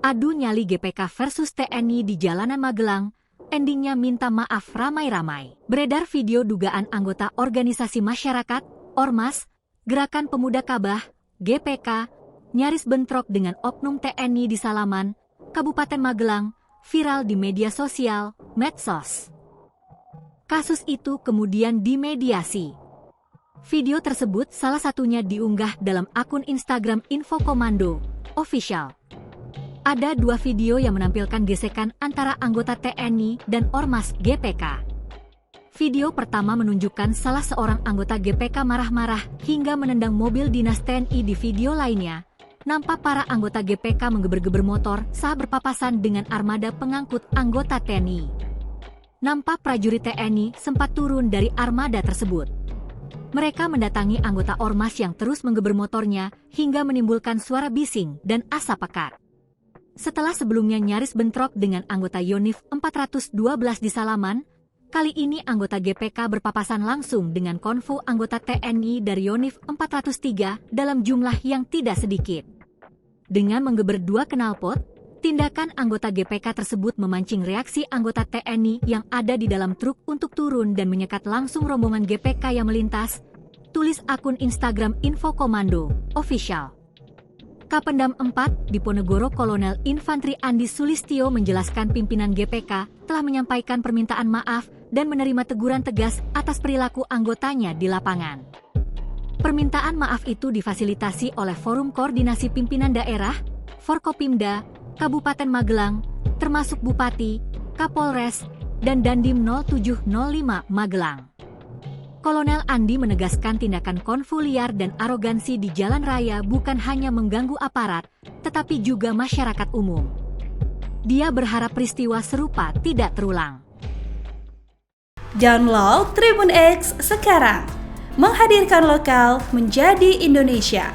Adu nyali GPK versus TNI di jalanan Magelang, endingnya minta maaf ramai-ramai. Beredar video dugaan anggota organisasi masyarakat, Ormas, Gerakan Pemuda Kabah, GPK, nyaris bentrok dengan oknum TNI di Salaman, Kabupaten Magelang, viral di media sosial, medsos. Kasus itu kemudian dimediasi. Video tersebut salah satunya diunggah dalam akun Instagram Info Komando Official. Ada dua video yang menampilkan gesekan antara anggota TNI dan Ormas GPK. Video pertama menunjukkan salah seorang anggota GPK marah-marah hingga menendang mobil dinas TNI. Di video lainnya, nampak para anggota GPK menggeber-geber motor saat berpapasan dengan armada pengangkut anggota TNI. Nampak prajurit TNI sempat turun dari armada tersebut. Mereka mendatangi anggota Ormas yang terus menggeber motornya hingga menimbulkan suara bising dan asap pekat. Setelah sebelumnya nyaris bentrok dengan anggota Yonif 412 di Salaman, kali ini anggota GPK berpapasan langsung dengan konvo anggota TNI dari Yonif 403 dalam jumlah yang tidak sedikit. Dengan menggeber dua knalpot, tindakan anggota GPK tersebut memancing reaksi anggota TNI yang ada di dalam truk untuk turun dan menyekat langsung rombongan GPK yang melintas, tulis akun Instagram Info Komando Official. Kapendam 4 Diponegoro Kolonel Infantri Andi Sulistyo menjelaskan pimpinan GPK telah menyampaikan permintaan maaf dan menerima teguran tegas atas perilaku anggotanya di lapangan. Permintaan maaf itu difasilitasi oleh Forum Koordinasi Pimpinan Daerah, Forkopimda, Kabupaten Magelang, termasuk Bupati, Kapolres, dan Dandim 0705 Magelang. Kolonel Andi menegaskan tindakan konvo liar dan arogansi di jalan raya bukan hanya mengganggu aparat, tetapi juga masyarakat umum. Dia berharap peristiwa serupa tidak terulang. Download Tribun X sekarang, menghadirkan lokal menjadi Indonesia.